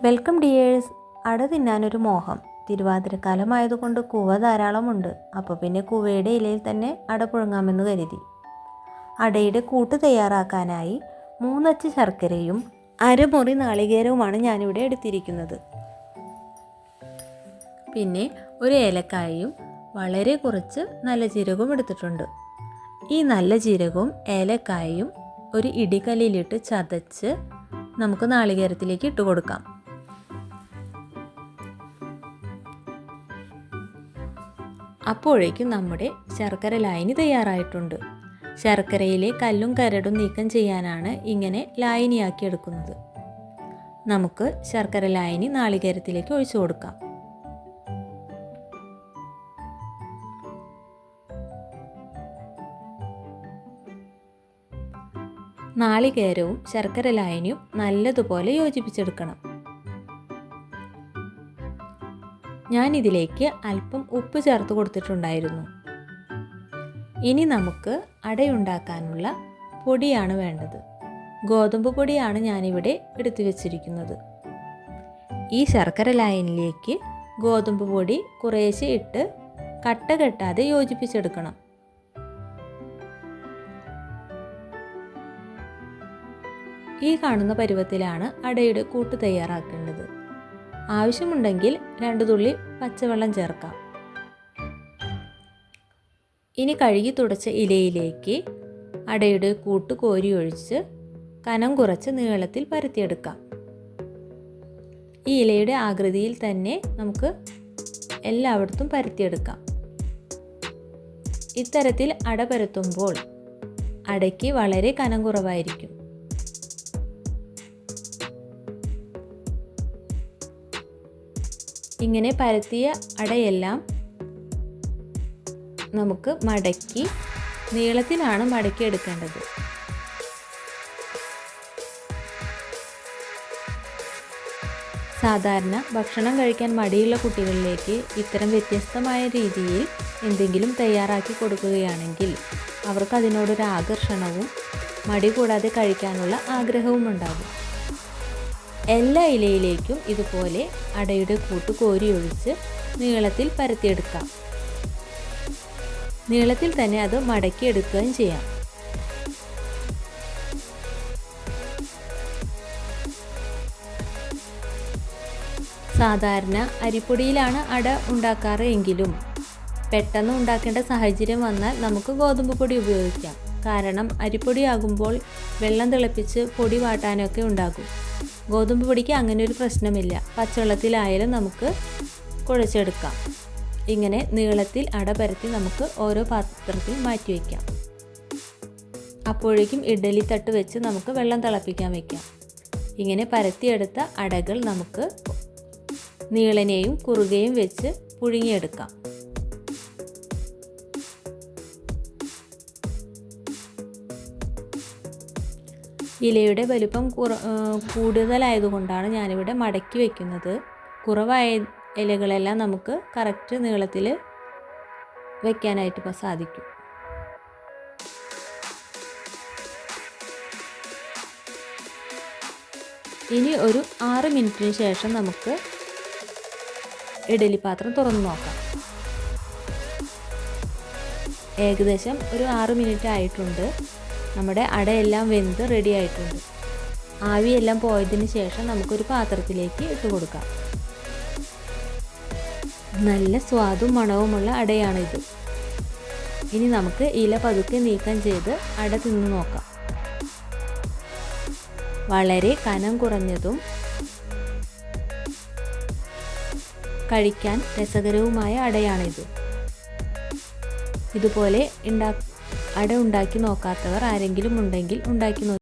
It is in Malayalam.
Welcome dears. അട തിന്നാനൊരു മോഹം. തിരുവാതിരക്കാലമായതുകൊണ്ട് കൂവ ധാരാളമുണ്ട്. അപ്പോൾ പിന്നെ കൂവയുടെ ഇലയിൽ തന്നെ അട പുഴുങ്ങാമെന്ന് കരുതി. അടയുടെ കൂട്ട് തയ്യാറാക്കാനായി 3 അച്ച് ശർക്കരയും അരമുറി നാളികേരവുമാണ് ഞാനിവിടെ എടുത്തിരിക്കുന്നത്. പിന്നെ ഒരു ഏലക്കായയും വളരെ കുറച്ച് നല്ല ജീരകവും എടുത്തിട്ടുണ്ട്. ഈ നല്ല ജീരകവും ഏലക്കായയും ഒരു ഇടികല്ലിലിട്ട് ചതച്ച് നമുക്ക് നാളികേരത്തിലേക്ക് ഇട്ട് കൊടുക്കാം. അപ്പോഴേക്കും നമ്മുടെ ശർക്കര ലായനി തയ്യാറായിട്ടുണ്ട്. ശർക്കരയിലെ കല്ലും കരടും നീക്കം ചെയ്യാനാണ് ഇങ്ങനെ ലായനിയാക്കി എടുക്കുന്നത്. നമുക്ക് ശർക്കര ലായനി നാളികേരത്തിലേക്ക് ഒഴിച്ചു കൊടുക്കാം. നാളികേരവും ശർക്കര ലായനിയും നല്ലതുപോലെ യോജിപ്പിച്ചെടുക്കണം. ഞാനിതിലേക്ക് അല്പം ഉപ്പ് ചേർത്ത് കൊടുത്തിട്ടുണ്ടായിരുന്നു. ഇനി നമുക്ക് അടയുണ്ടാക്കാനുള്ള പൊടിയാണ് വേണ്ടത്. ഗോതമ്പ് പൊടിയാണ് ഞാനിവിടെ എടുത്തു വച്ചിരിക്കുന്നത്. ഈ ശർക്കര ലായനിലേക്ക് ഗോതമ്പ് പൊടി കുറേശ്ശെ ഇട്ട് കട്ട കെട്ടാതെ യോജിപ്പിച്ചെടുക്കണം. ഈ കാണുന്ന പരുവത്തിലാണ് അടയുടെ കൂട്ട് തയ്യാറാക്കേണ്ടത്. ആവശ്യമുണ്ടെങ്കിൽ 2 തുള്ളി പച്ചവെള്ളം ചേർക്കാം. ഇനി കഴുകി തുടച്ച ഇലയിലേക്ക് അടയുടെ കൂട്ട് കോരി ഒഴിച്ച് കനം കുറച്ച് നീളത്തിൽ പരത്തിയെടുക്കാം. ഈ ഇലയുടെ ആകൃതിയിൽ തന്നെ നമുക്ക് എല്ലായിടത്തും പരത്തിയെടുക്കാം. ഇത്തരത്തിൽ അട പരത്തുമ്പോൾ അടയ്ക്ക് വളരെ കനം കുറവായിരിക്കും. ഇങ്ങനെ പരത്തിയ അടയെല്ലാം നമുക്ക് മടക്കി നീളത്തിലാണ് മടക്കി എടുക്കേണ്ടത്. സാധാരണ ഭക്ഷണം കഴിക്കാൻ മടിയുള്ള കുട്ടികളിലേക്ക് ഇത്തരം വ്യത്യസ്തമായ രീതിയിൽ എന്തെങ്കിലും തയ്യാറാക്കി കൊടുക്കുകയാണെങ്കിൽ അവർക്ക് അതിനോടൊരു ആകർഷണവും മടി കൂടാതെ കഴിക്കാനുള്ള ആഗ്രഹവും ഉണ്ടാകും. എല്ലാ ഇലയിലേക്കും ഇതുപോലെ അടയുടെ കൂട്ട് കോരി ഒഴിച്ച് നീളത്തിൽ പരത്തിയെടുക്കാം. നീളത്തിൽ തന്നെ അത് മടക്കിയെടുക്കുകയും ചെയ്യാം. സാധാരണ അരിപ്പൊടിയിലാണ് അട ഉണ്ടാക്കാറ് എങ്കിലും പെട്ടെന്ന് ഉണ്ടാക്കേണ്ട സാഹചര്യം വന്നാൽ നമുക്ക് ഗോതമ്പ് പൊടി ഉപയോഗിക്കാം. കാരണം അരിപ്പൊടിയാകുമ്പോൾ വെള്ളം തിളപ്പിച്ച് പൊടി വാട്ടാനൊക്കെ ഉണ്ടാകും. ഗോതമ്പ് പൊടിക്ക് അങ്ങനെ ഒരു പ്രശ്നമില്ല. പച്ചവെള്ളത്തിലായാലും നമുക്ക് കുഴച്ചെടുക്കാം. ഇങ്ങനെ നീളത്തിൽ അട പരത്തി നമുക്ക് ഓരോ പാത്രത്തിൽ മാറ്റി വയ്ക്കാം. അപ്പോഴേക്കും ഇഡ്ഡലി തട്ട് വെച്ച് നമുക്ക് വെള്ളം തിളപ്പിക്കാൻ വയ്ക്കാം. ഇങ്ങനെ പരത്തിയെടുത്ത അടകൾ നമുക്ക് നീളനെയും കുറുകയും വെച്ച് പുഴുങ്ങിയെടുക്കാം. ഇലയുടെ വലുപ്പം കൂടുതലായതുകൊണ്ടാണ് ഞാനിവിടെ മടക്കി വയ്ക്കുന്നത്. കുറവായ ഇലകളെല്ലാം നമുക്ക് കറക്റ്റ് നീളത്തിൽ വയ്ക്കാനായിട്ട് സാധിക്കും. ഇനി ഒരു 6 മിനിറ്റിന് ശേഷം നമുക്ക് ഇഡ്ഡലി പാത്രം തുറന്നു നോക്കാം. ഏകദേശം ഒരു 6 മിനിറ്റ് ആയിട്ടുണ്ട്. നമ്മുടെ അടയെല്ലാം വെന്ത് റെഡി ആയിട്ടുണ്ട്. ആവിയെല്ലാം പോയതിന് ശേഷം നമുക്കൊരു പാത്രത്തിലേക്ക് ഇട്ട് കൊടുക്കാം. നല്ല സ്വാദും മണവുമുള്ള അടയാണിത്. ഇനി നമുക്ക് ഇല പതുക്കെ നീക്കം ചെയ്ത് അട തിന്നു നോക്കാം. വളരെ കനം കുറഞ്ഞതും കഴിക്കാൻ രസകരവുമായ അടയാണിത്. ഇതുപോലെ അട ഉണ്ടാക്കി നോക്കാത്തവർ ആരെങ്കിലും ഉണ്ടെങ്കിൽ ഉണ്ടാക്കി